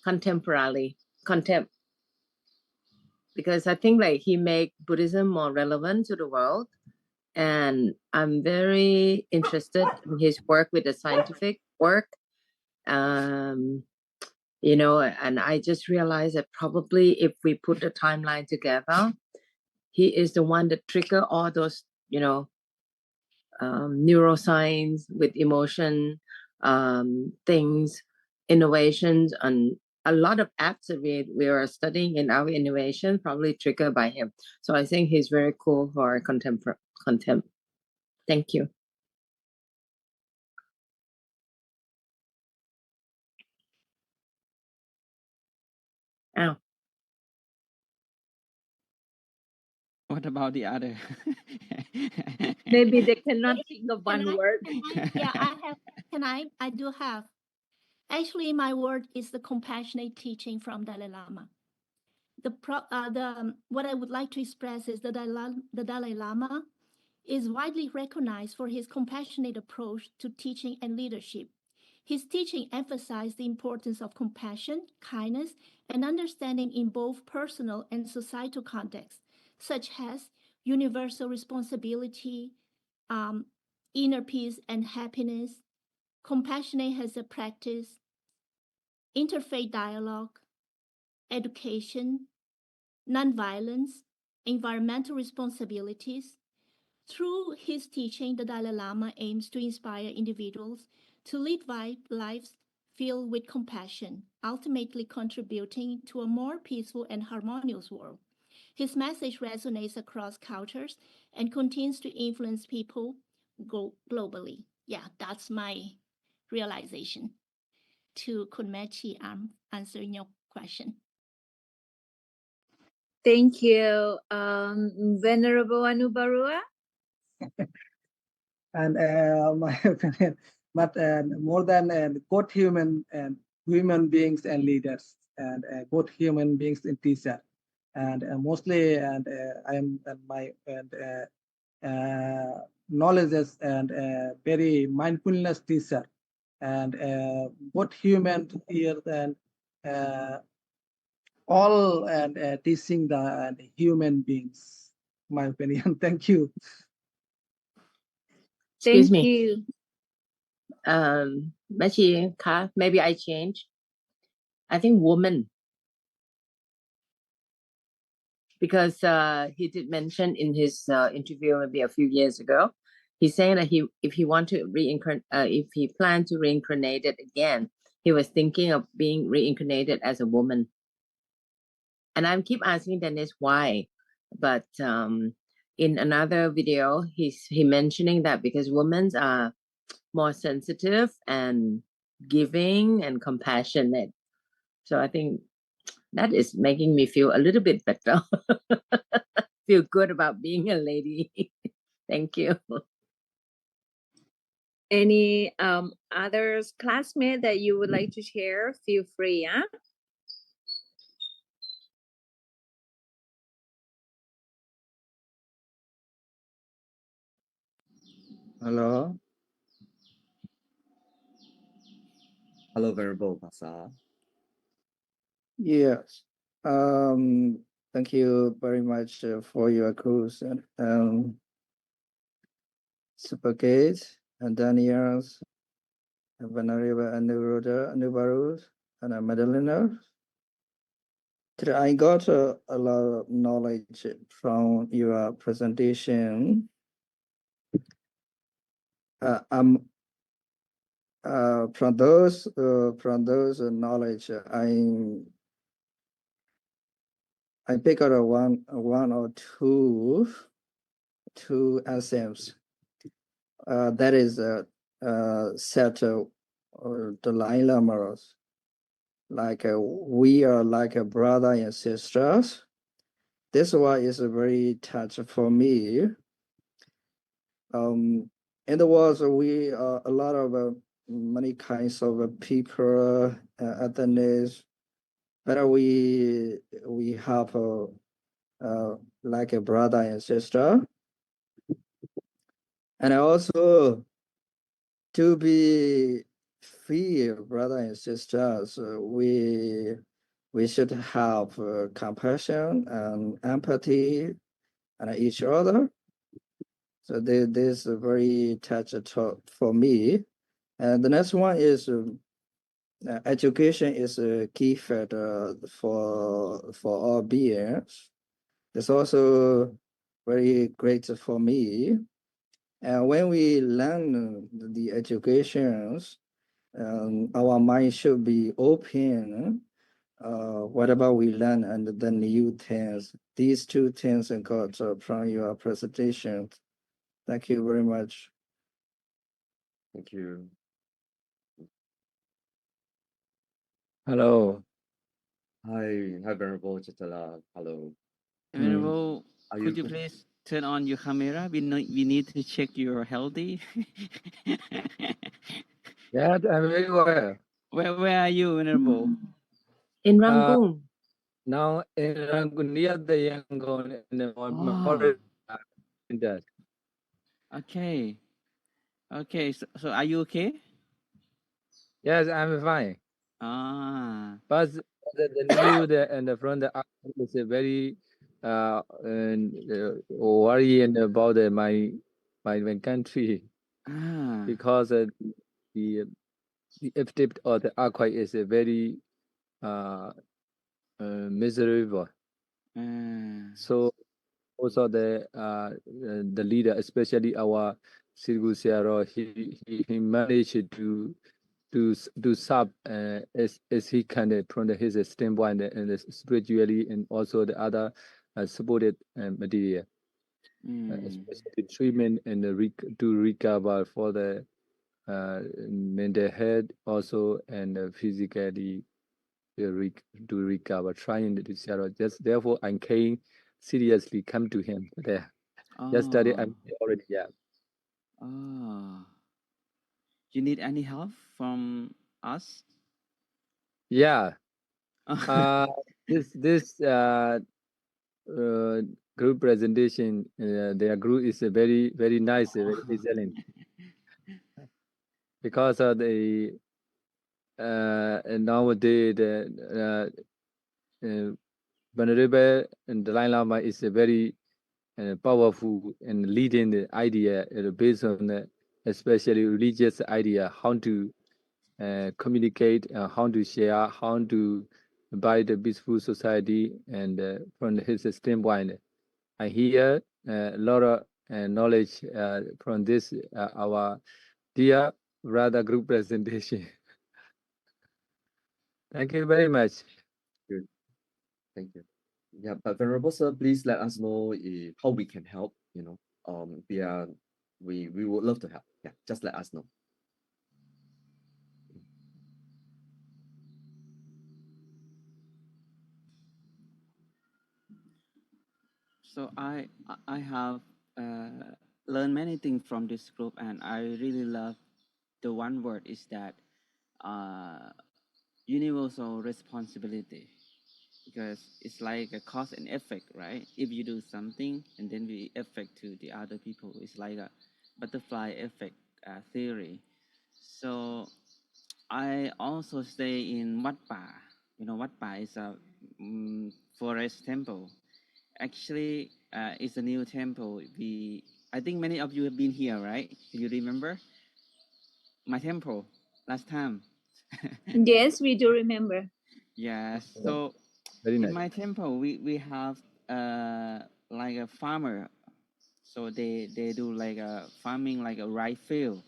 Speaker 2: contemporary. Because I think like he make Buddhism more relevant to the world. And I'm very interested in his work with the scientific work. You know, and I just realized that probably if we put the timeline together, he is the one that trigger all those, you know, neuroscience with emotion, things, innovations, and a lot of apps that we are studying in our innovation probably triggered by him. So I think he's very cool for contempt. Thank you. Ow.
Speaker 6: What about the other?
Speaker 7: Maybe they cannot think of one word.
Speaker 5: Yeah, I have. I do have. Actually, my word is the compassionate teaching from Dalai Lama. What I would like to express is the Dalai Lama is widely recognized for his compassionate approach to teaching and leadership. His teaching emphasized the importance of compassion, kindness, and understanding in both personal and societal contexts, such as universal responsibility, inner peace and happiness, compassionate as a practice, interfaith dialogue, education, nonviolence, environmental responsibilities. Through his teaching, the Dalai Lama aims to inspire individuals to lead lives filled with compassion, ultimately contributing to a more peaceful and harmonious world. His message resonates across cultures and continues to influence people globally. Yeah, that's my realization. To QUİC, I'm answering your question.
Speaker 7: Thank you, Venerable Anubarua.
Speaker 3: And my opinion, but more than both human beings and leaders, and both human beings and teacher, and mostly, and I am my knowledge is and very mindfulness teacher, and both human here and all and teaching the human beings. My opinion. Thank you.
Speaker 2: Excuse
Speaker 7: Thank
Speaker 2: me.
Speaker 7: you.
Speaker 2: Machi, maybe I change. I think woman. Because he did mention in his interview maybe a few years ago, he's saying that if he want to if he planned to reincarnate it again, he was thinking of being reincarnated as a woman. And I keep asking Dennis why, but in another video, he mentioning that because women are more sensitive and giving and compassionate. So I think that is making me feel a little bit better. Feel good about being a lady. Thank you.
Speaker 7: Any others classmate that you would like to share? Feel free, huh?
Speaker 8: Hello.
Speaker 1: Hello, Venerable Basa.
Speaker 8: Yes. Thank you very much for your course and Supergate and Daniels, Venerable Anubarus, and Madalena. Today I got a lot of knowledge from your presentation. I'm from those knowledge, I pick out one or two essays. That is set the Dalai Lamas, like we are like a brother and sisters. This one is very touching for me. In the world, we are a lot of many kinds of people, ethnics, but we have like a brother and sister, and also to be free brother and sisters, we should have compassion and empathy and each other. So this is very touching for me. And the next one is education is a key factor for all beings. It's also very great for me. And when we learn the educations, our mind should be open. Whatever we learn and the new things. These two things I got from your presentation. Thank you very much.
Speaker 1: Thank you.
Speaker 9: Hello.
Speaker 1: Hi, Venerable Chitala. Hello.
Speaker 6: Venerable,
Speaker 1: Are
Speaker 6: could you
Speaker 1: you-
Speaker 6: please turn on your camera? We need to check you're healthy.
Speaker 9: Yeah, I'm very well.
Speaker 6: Where are you, Venerable?
Speaker 2: In Rangoon.
Speaker 9: Now in Rangoon, near the Yangon, in the
Speaker 6: Oh.
Speaker 9: forest, in that.
Speaker 6: Okay. Okay. So are you okay?
Speaker 9: Yes, I'm fine.
Speaker 6: Ah.
Speaker 9: But the new and from the is a very worrying about my country
Speaker 6: Ah.
Speaker 9: because the effect of the earthquake is a very miserable. So also the leader, especially our Sirgu Siaro, he managed to do sub as he can from his standpoint and spiritually and also the other supported material, especially treatment and to recover for the mental health also and physically to recover, trying to Siaro. Just therefore I came seriously come to him there. Yesterday I'm already
Speaker 6: Oh. You need any help from us?
Speaker 9: Yeah. This group presentation, their group is a very nice, very excellent. Because of the nowadays the Venerable and Dalai Lama is a very powerful and leading the idea based on especially religious idea, how to communicate, how to share, how to buy the peaceful society, and from his standpoint, I hear a lot of knowledge from this our dear brother group presentation. Thank you very much.
Speaker 1: Good. Thank you. Yeah, but Venerable Sir, please let us know how we can help. We would love to help. Yeah, just let us know.
Speaker 6: So I have learned many things from this group, and I really love the one word is that universal responsibility, because it's like a cause and effect, right? If you do something and then we affect to the other people, it's like a butterfly effect theory. So I also stay in Wat Pa. You know, Wat Pa is a forest temple. Actually, it's a new temple. I think many of you have been here, right? Do you remember my temple last time?
Speaker 7: Yes, we do remember.
Speaker 6: Yes. So
Speaker 9: Very nice.
Speaker 6: in my temple, we have like a farmer. So they do like a farming, like a rice field.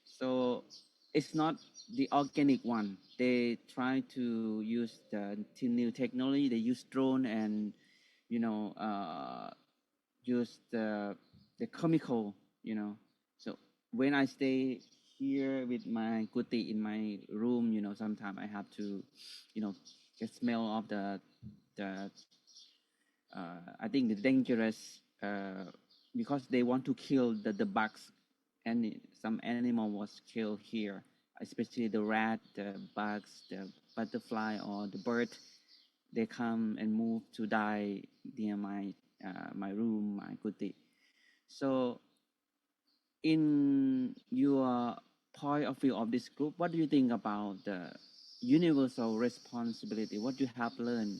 Speaker 6: So it's not the organic one. They try to use the new technology. They use drone and use the chemical. So when I stay here with my kuti in my room, sometimes I have to, get smell of the I think the dangerous because they want to kill the bugs, and some animal was killed here, especially the rat, the bugs, the butterfly, or the bird. They come and move to die near my room, my kuti. So, in your point of view of this group, what do you think about the universal responsibility? What you have learned?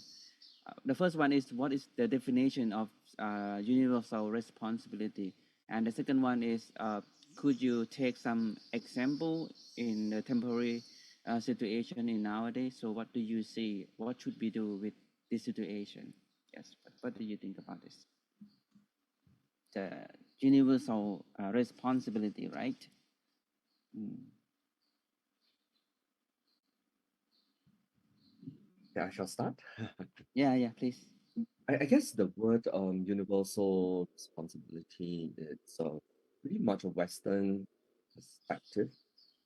Speaker 6: The first one is, what is the definition of universal responsibility? And the second one is, could you take some example in the temporary situation in nowadays? So what do you see? What should we do with this situation? Yes, what do you think about this? The universal responsibility, right?
Speaker 1: Yeah, I shall start.
Speaker 6: Yeah, please.
Speaker 1: I guess the word universal responsibility is pretty much a Western perspective.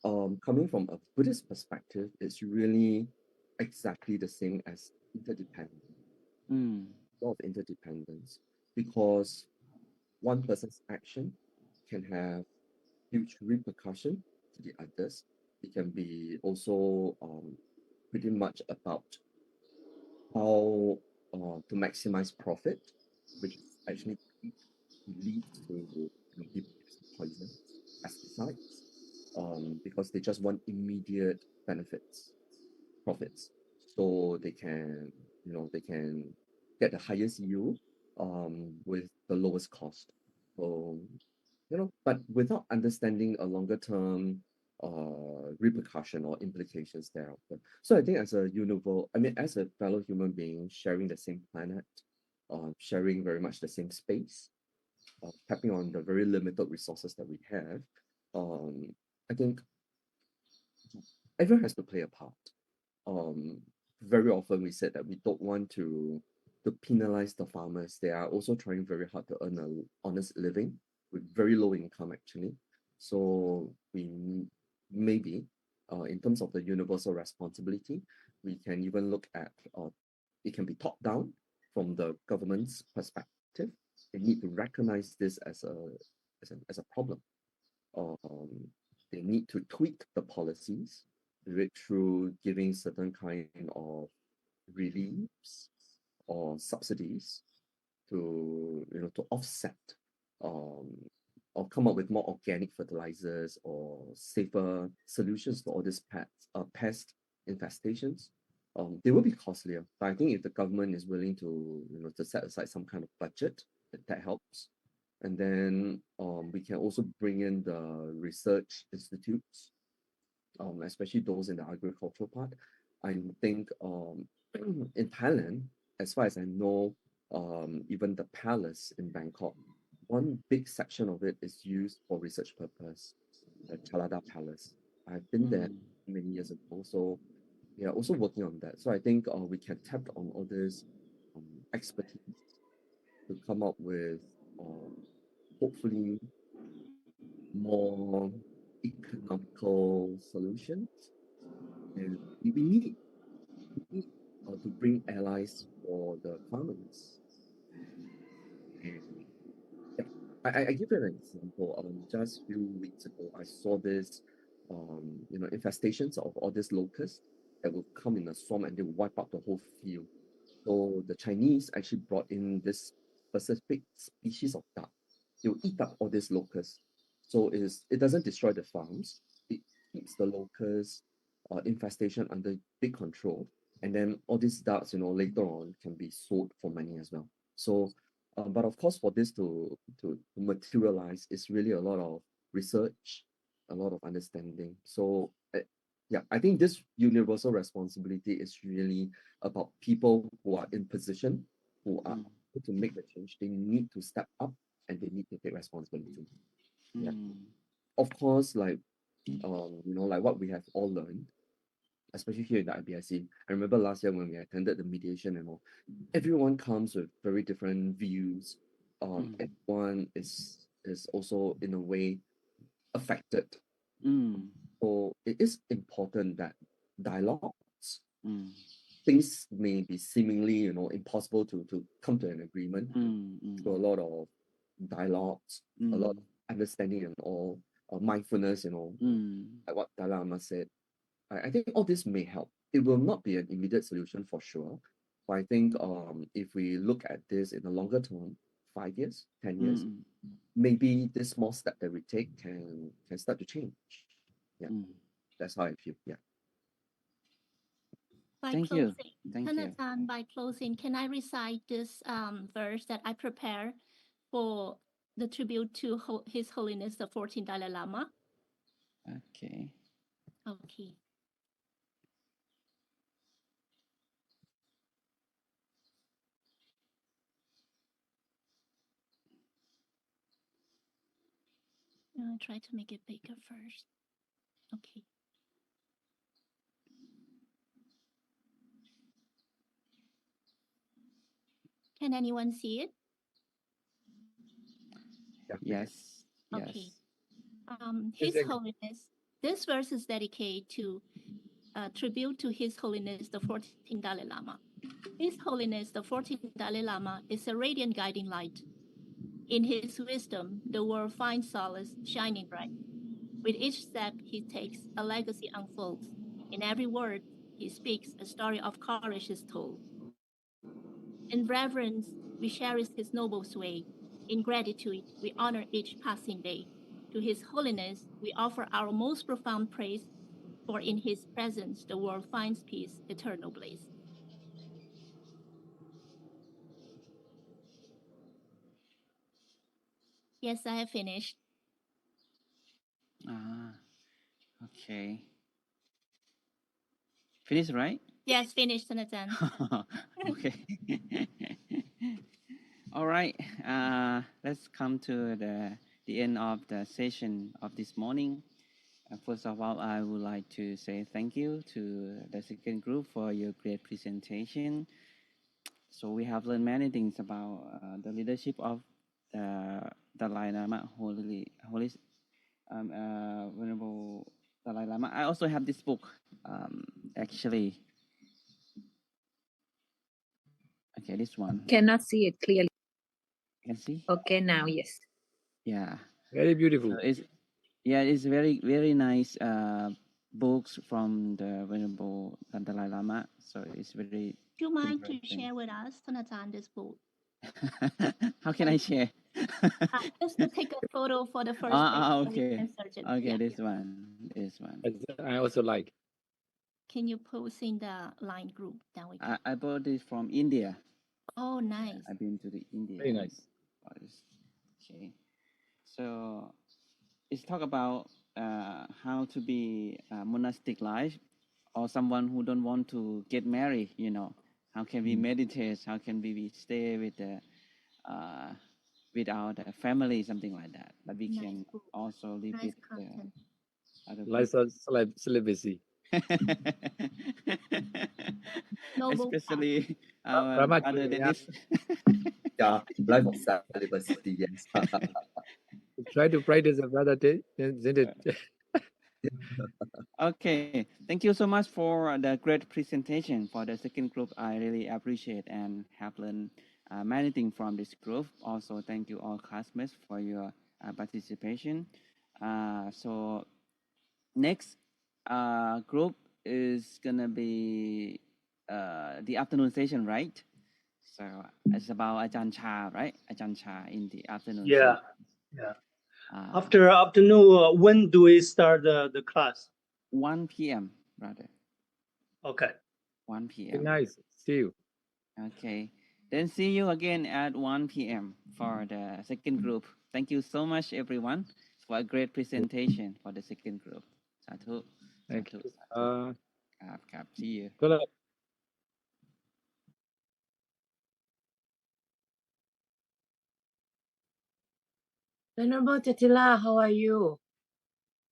Speaker 1: Coming from a Buddhist perspective, it's really exactly the same as interdependence. A lot of interdependence, because one person's action can have huge repercussion to the others. It can be also pretty much about how to maximize profit, which actually leads to people using poison, pesticides, because they just want immediate profits, so they can get the highest yield with the lowest cost. So but without understanding a longer term repercussion or implications thereof. So I think as a fellow human being sharing the same planet, sharing very much the same space, tapping on the very limited resources that we have, I think everyone has to play a part. Very often we said that we don't want to penalize the farmers. They are also trying very hard to earn an honest living with very low income, actually. So we maybe, in terms of the universal responsibility, we can even look at it can be top down from the government's perspective. They need to recognize this as a problem. They need to tweak the policies, be it through giving certain kind of reliefs or subsidies to offset or come up with more organic fertilizers or safer solutions for all these pest infestations. They will be costlier, but I think if the government is willing to to set aside some kind of budget, that helps. And then we can also bring in the research institutes, especially those in the agricultural part. I think in Thailand, as far as I know, even the palace in Bangkok, one big section of it is used for research purpose, the Chalada Palace. I've been there many years ago, so we are also working on that. So I think we can tap on all this expertise to come up with hopefully more economical solutions. And we need to bring allies for the farmers. And yeah, I give you an example. Just a few weeks ago, I saw this, infestations of all these locusts that will come in a swarm and they wipe out the whole field. So the Chinese actually brought in this specific species of duck. They will eat up all these locusts. So it doesn't destroy the farms. It keeps the locust infestation under big control. And then all these ducks, later on can be sold for money as well. So, but of course, for this to materialize, it's really a lot of research, a lot of understanding. So, yeah, I think this universal responsibility is really about people who are in position, who are able to make the change. They need to step up and they need to take responsibility. Yeah. Of course, like like what we have all learned, especially here in the IBIC. I remember last year when we attended the mediation and all, everyone comes with very different views. Everyone is also in a way affected. So it is important that dialogues, things may be seemingly, impossible to come to an agreement. So a lot of dialogues, a lot of understanding and all, mindfulness, like what Dalai Lama said. I think all this may help. It will not be an immediate solution for sure, but I think if we look at this in the longer term, 5 years, 10 years, maybe this small step that we take can start to change. Yeah, that's how I feel. Yeah.
Speaker 5: Thank you. By closing, can I recite this verse that I prepared for the tribute to His Holiness the 14th Dalai Lama?
Speaker 6: Okay.
Speaker 5: Okay. I'll try to make it bigger first. Okay. Can anyone see it?
Speaker 6: Yes.
Speaker 5: Okay. His Holiness, this verse is dedicated to tribute to His Holiness the 14th Dalai Lama. His Holiness the 14th Dalai Lama is a radiant guiding light. In his wisdom, the world finds solace shining bright. With each step he takes, a legacy unfolds. In every word he speaks, a story of courage is told. In reverence, we cherish his noble sway. In gratitude, we honor each passing day. To His Holiness, we offer our most profound praise, for in his presence the world finds peace, eternal bliss. Yes, I have finished.
Speaker 6: Okay. Finished, right?
Speaker 5: Yes, finished, Tanatan.
Speaker 6: Okay. All right. Let's come to the end of the session of this morning. First of all, I would like to say thank you to the second group for your great presentation. So we have learned many things about the leadership of the Dalai Lama, Venerable Dalai Lama. I also have this book, actually. Okay, this one.
Speaker 7: Cannot see it clearly.
Speaker 6: Can see?
Speaker 7: Okay, now yes.
Speaker 6: Yeah.
Speaker 9: Very beautiful.
Speaker 6: So it's very, very nice books from the Venerable Dalai Lama. So it's very.
Speaker 5: Do you mind to share with us, Tanatan, this book?
Speaker 6: How can I share?
Speaker 5: Just to take a photo for the first
Speaker 6: okay. Okay,
Speaker 5: yeah.
Speaker 6: this one.
Speaker 9: I also like.
Speaker 5: Can you post in the line group? Then we can...
Speaker 6: I bought it from India.
Speaker 5: Oh, nice.
Speaker 6: I've been to the India.
Speaker 9: Very nice.
Speaker 6: Okay. So it's talk about how to be a monastic life, or someone who don't want to get married, how can we meditate, how can we stay with our family, something like that, but we can also live with other
Speaker 9: Lifestyle celibacy.
Speaker 6: Especially our other Dennis.
Speaker 1: Yeah, life of celibacy, yes.
Speaker 9: Try to practice a brother, isn't it?
Speaker 6: Okay, thank you so much for the great presentation for the second group. I really appreciate and have learned many things from this group. Also, thank you all classmates for your participation. So next group is gonna be the afternoon session, right? So it's about Ajahn Chah, right? Ajahn Chah in the afternoon.
Speaker 10: Yeah, yeah. After afternoon, when do we start the class?
Speaker 6: 1 p.m., brother.
Speaker 10: Okay.
Speaker 6: 1 p.m.
Speaker 9: Nice. See you.
Speaker 6: Okay. Then see you again at 1 p.m. for the second group. Thank you so much, everyone, for a great presentation for the second group. Sadhu.
Speaker 9: Thank you.
Speaker 6: See you.
Speaker 9: Good luck.
Speaker 2: Venerable Chatila, how are you?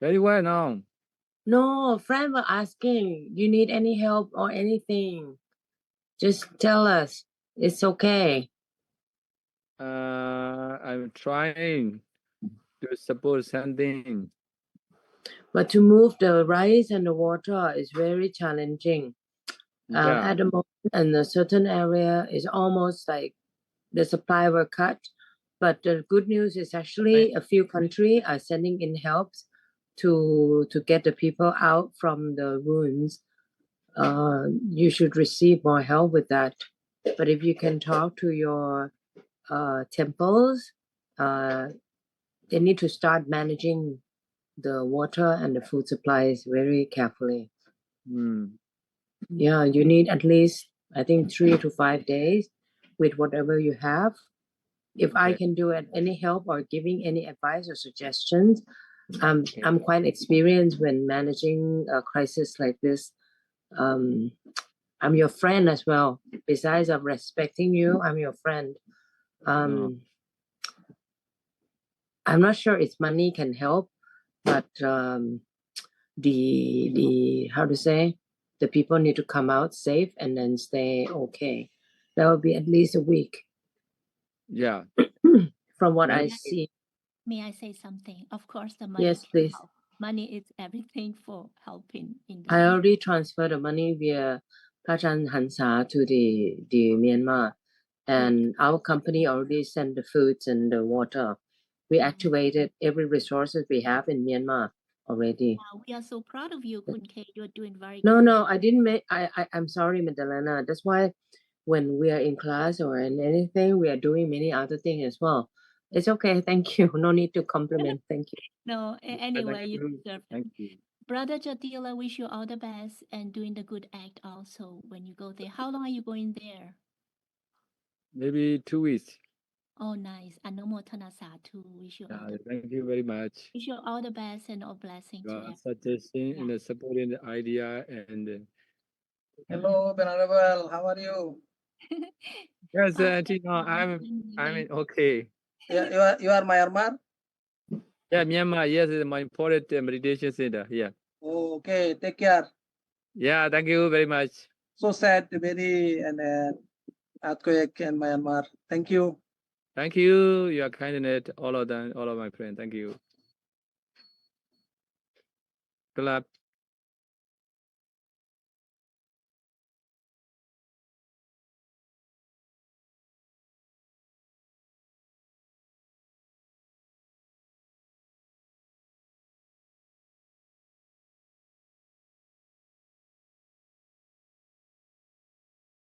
Speaker 9: Very well now.
Speaker 2: No, friend were asking, you need any help or anything? Just tell us. It's okay.
Speaker 9: I'm trying to support something.
Speaker 2: But to move the rice and the water is very challenging.
Speaker 9: Yeah.
Speaker 2: At the moment, in a certain area, is almost like the supply were cut. But the good news is actually a few countries are sending in helps to get the people out from the ruins. You should receive more help with that. But if you can talk to your temples, they need to start managing the water and the food supplies very carefully. Yeah, you need at least, I think, 3 to 5 days with whatever you have. If I can do it, any help or giving any advice or suggestions, I'm quite experienced when managing a crisis like this. I'm your friend as well. Besides of respecting you, I'm your friend. I'm not sure if money can help, but the how to say, the people need to come out safe and then stay okay. That will be at least a week.
Speaker 9: Yeah.
Speaker 2: From what I see.
Speaker 5: May I say something? Of course, the money
Speaker 2: Yes,
Speaker 5: can
Speaker 2: please.
Speaker 5: help. Money is everything for helping in the
Speaker 2: I already transferred the money via Prajan Hansa to the Myanmar, and our company already sent the foods and the water. We activated every resources we have in Myanmar already.
Speaker 5: Wow, we are so proud of you, QUİC. You're doing very
Speaker 2: No,
Speaker 5: good.
Speaker 2: no, I didn't make. I'm sorry, Madalena. That's why when we are in class or in anything, we are doing many other things as well. It's okay. Thank you. No need to compliment. Thank you.
Speaker 5: No, anyway, you deserve
Speaker 9: Thank
Speaker 5: it.
Speaker 9: you.
Speaker 5: Brother Jatila, wish you all the best and doing the good act also when you go there. How long are you going there?
Speaker 9: Maybe 2 weeks.
Speaker 5: Oh, nice. Anumotana Satu. Wish you all the
Speaker 9: Thank you very much.
Speaker 5: wish you all the best and all blessings to
Speaker 9: Your
Speaker 5: everyone.
Speaker 9: suggestion and supporting the idea and
Speaker 3: Hello, Venerable. How are you?
Speaker 9: yes,
Speaker 5: Fine,
Speaker 9: Auntie, no,
Speaker 5: fine,
Speaker 9: I'm okay.
Speaker 3: Yeah, you are Myanmar?
Speaker 9: Yeah, Myanmar, yes, is my important meditation center. Yeah.
Speaker 3: Oh, okay, take care.
Speaker 9: Yeah, thank you very much.
Speaker 3: So sad, very and earthquake in Myanmar. Thank you.
Speaker 9: Thank you. Your kindness, all of them, all of my friends. Thank you. Good luck.